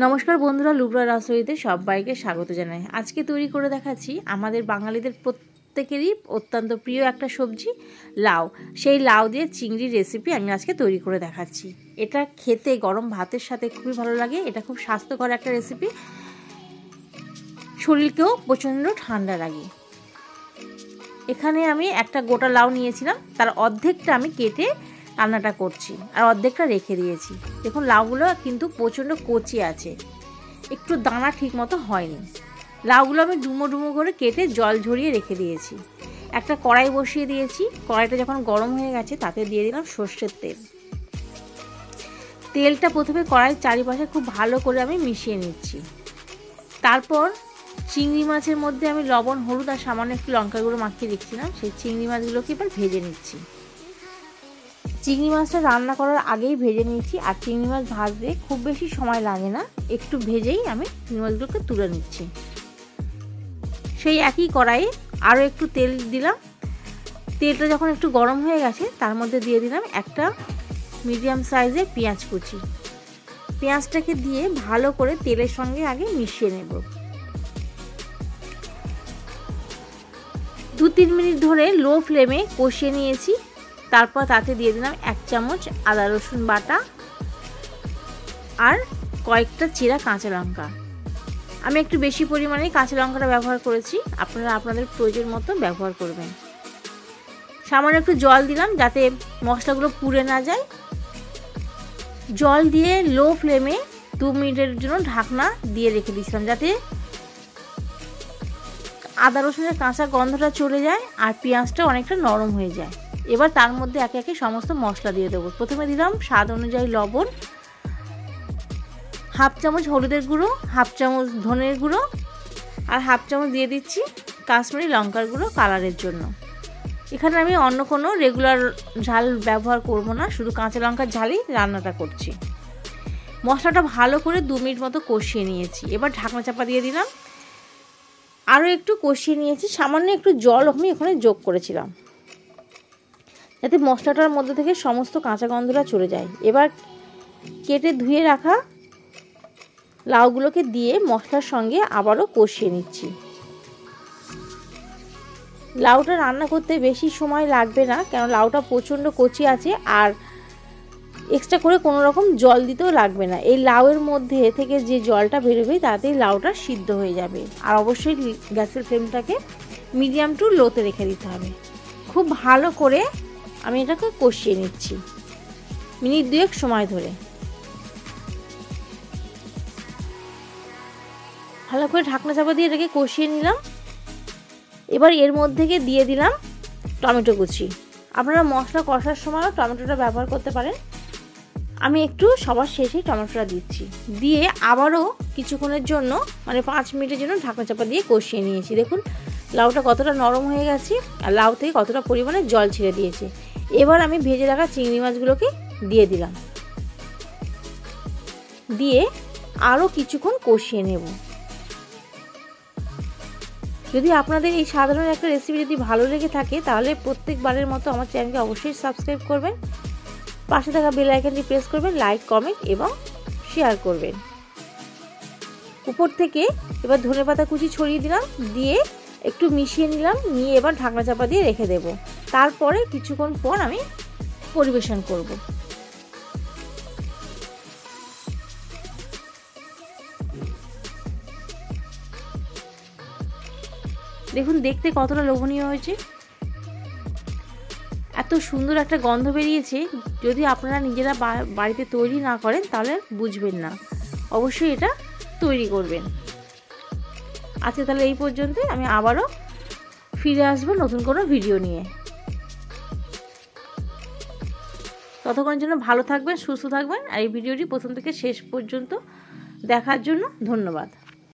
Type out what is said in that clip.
নমস্কার বন্ধুরা, লুবরা রাসোইতে সবাইকে স্বাগত জানাই। আজকে তৈরি করে দেখাচ্ছি আমাদের বাঙালিদের প্রত্যেকেরই অত্যন্ত প্রিয় একটা সবজি লাউ। সেই লাউ দিয়ে চিংড়ির রেসিপি আমি আজকে তৈরি করে দেখাচ্ছি। এটা খেতে গরম ভাতের সাথে খুবই ভালো লাগে। এটা খুব স্বাস্থ্যকর একটা রেসিপি, শরীরকেও প্রচণ্ড ঠান্ডা লাগে। এখানে আমি একটা গোটা লাউ নিয়েছিলাম, তার অর্ধেকটা আমি কেটে রান্নাটা করছি আর অর্ধেকটা রেখে দিয়েছি। দেখুন লাউগুলো কিন্তু প্রচণ্ড কচি আছে, একটু দানা ঠিক মতো হয়নি। লাউগুলো আমি ডুমো ডুমো করে কেটে জল ঝরিয়ে রেখে দিয়েছি। একটা কড়াই বসিয়ে দিয়েছি। কড়াইটা যখন গরম হয়ে গেছে তাতে দিয়ে দিলাম সর্ষের তেল। তেলটা প্রথমে কড়াইয়ের চারিপাশে খুব ভালো করে আমি মিশিয়ে নিচ্ছি। তারপর চিংড়ি মাছের মধ্যে আমি লবণ, হলুদ আর সামান্য একটু লঙ্কা গুঁড়ো মাখিয়ে রেখেছিলাম, সেই চিংড়ি মাছগুলোকে এবার ভেজে নিচ্ছি। চিংড়ি মাছটা রান্না করার আগেই ভেজে নিয়েছি। আর চিংড়ি মাছ ভাজতে খুব বেশি সময় লাগে না, একটু ভেজেই আমি চিংড়ি মাছগুলোকে তুলে নিচ্ছি। সেই একই কড়াইয়ে আরও একটু তেল দিলাম। তেলটা যখন একটু গরম হয়ে গেছে তার মধ্যে দিয়ে দিলাম একটা মিডিয়াম সাইজের পেঁয়াজ কুচি। পেঁয়াজটাকে দিয়ে ভালো করে তেলের সঙ্গে আগে মিশিয়ে নেব। 2-3 মিনিট ধরে লো ফ্লেমে কষিয়ে নিয়েছি। তারপর তাতে দিয়ে দিলাম 1 চামচ আদা রসুন বাটা আর কয়েকটা চিরা কাঁচা লঙ্কা। আমি একটু বেশি পরিমাণে কাঁচা লঙ্কাটা ব্যবহার করেছি, আপনারা আপনাদের প্রয়োজন মতো ব্যবহার করবেন। সামান্য একটু জল দিলাম যাতে মশলাগুলো পুড়ে না যায়। জল দিয়ে লো ফ্লেমে 2 মিনিটের জন্য ঢাকনা দিয়ে রেখে দিয়েছিলাম, যাতে আদা রসুনের কাঁচা গন্ধটা চলে যায় আর পেঁয়াজটা অনেকটা নরম হয়ে যায়। এবার তার মধ্যে একে একে সমস্ত মশলা দিয়ে দেবো। প্রথমে দিলাম স্বাদ অনুযায়ী লবণ, 1/2 চামচ হলুদের গুঁড়ো, 1/2 চামচ ধনের গুঁড়ো আর 1/2 চামচ দিয়ে দিচ্ছি কাশ্মীরি লঙ্কার গুঁড়ো কালারের জন্য। এখানে আমি অন্য কোনো রেগুলার ঝাল ব্যবহার করব না, শুধু কাঁচা লঙ্কার ঝালই রান্নাটা করছি। মশলাটা ভালো করে 2 মিনিট মতো কষিয়ে নিয়েছি। এবার ঢাকনা চাপা দিয়ে দিলাম। আরও একটু কষিয়ে নিয়েছি। সামান্য একটু জল আমি এখানে যোগ করেছিলাম যাতে মশলাটার মধ্যে থেকে সমস্ত কাঁচা গন্ধটা চলে যায়। এবার কেটে ধুয়ে রাখা লাউগুলোকে দিয়ে মশলার সঙ্গে আবারও কষিয়ে নিচ্ছি। লাউটা রান্না করতে বেশি সময় লাগবে না, কারণ লাউটা প্রচণ্ড কচি আছে আর এক্সট্রা করে কোনো রকম জল দিতেও লাগবে না। এই লাউয়ের মধ্যে থেকে যে জলটা বেরোবে তাতেই লাউটা সিদ্ধ হয়ে যাবে। আর অবশ্যই গ্যাসের ফ্লেমটাকে মিডিয়াম টু লোতে রেখে দিতে হবে। খুব ভালো করে আমি এটাকে কষিয়ে নিচ্ছি মিনিট 2 সময় ধরে। ভালো করে ঢাকনা চাপা দিয়ে এটাকে কষিয়ে নিলাম। এবার এর মধ্যে দিয়ে দিলাম টমেটো কুচি। আপনারা মশলা কষার সময়ও টমেটোটা ব্যবহার করতে পারেন। আমি একটু সবার শেষে টমেটোটা দিচ্ছি, দিয়ে আবারও কিছুক্ষণের জন্য 5 মিনিটের জন্য ঢাকনা চাপা দিয়ে কষিয়ে নিয়েছি। দেখুন লাউটা কতটা নরম হয়ে গেছে আর লাউ থেকে কতটা পরিমাণে জল ছেড়ে দিয়েছে। এবার আমি ভেজে রাখা চিংড়ি মাছগুলোকে দিয়ে দিলাম, দিয়ে আরও কিছুক্ষণ কষিয়ে নেব। যদি আপনাদের এই সাধারণ একটা রেসিপি যদি ভালো লেগে থাকে তাহলে প্রত্যেকবারের মতো আমার চ্যানেলকে অবশ্যই সাবস্ক্রাইব করবেন, পাশে থাকা বেল আইকনটি প্রেস করবেন, লাইক, কমেন্ট এবং শেয়ার করবেন। উপর থেকে এবার ধনেপাতা কুচি ছড়িয়ে দিলাম, দিয়ে একটু মিশিয়ে নিলাম, নিয়ে এবার ঢাকনা চাপা দিয়ে রেখে দেব। তারপরে কিছুক্ষণ পর আমি পরিবেশন করব। দেখুন দেখতে কতটা লোভনীয় হয়েছে, এত সুন্দর একটা গন্ধ বেরিয়েছে। যদি আপনারা নিজেরা বাড়িতে তৈরি না করেন তাহলে বুঝবেন না, অবশ্যই এটা তৈরি করবেন। আজকে তাহলে এই পর্যন্ত, আমি আবারও ফিরে আসবো নতুন কোনো ভিডিও নিয়ে। ততক্ষণের জন্য ভালো থাকবেন, সুস্থ থাকবেন। আর এই ভিডিওটি প্রথম থেকে শেষ পর্যন্ত দেখার জন্য ধন্যবাদ।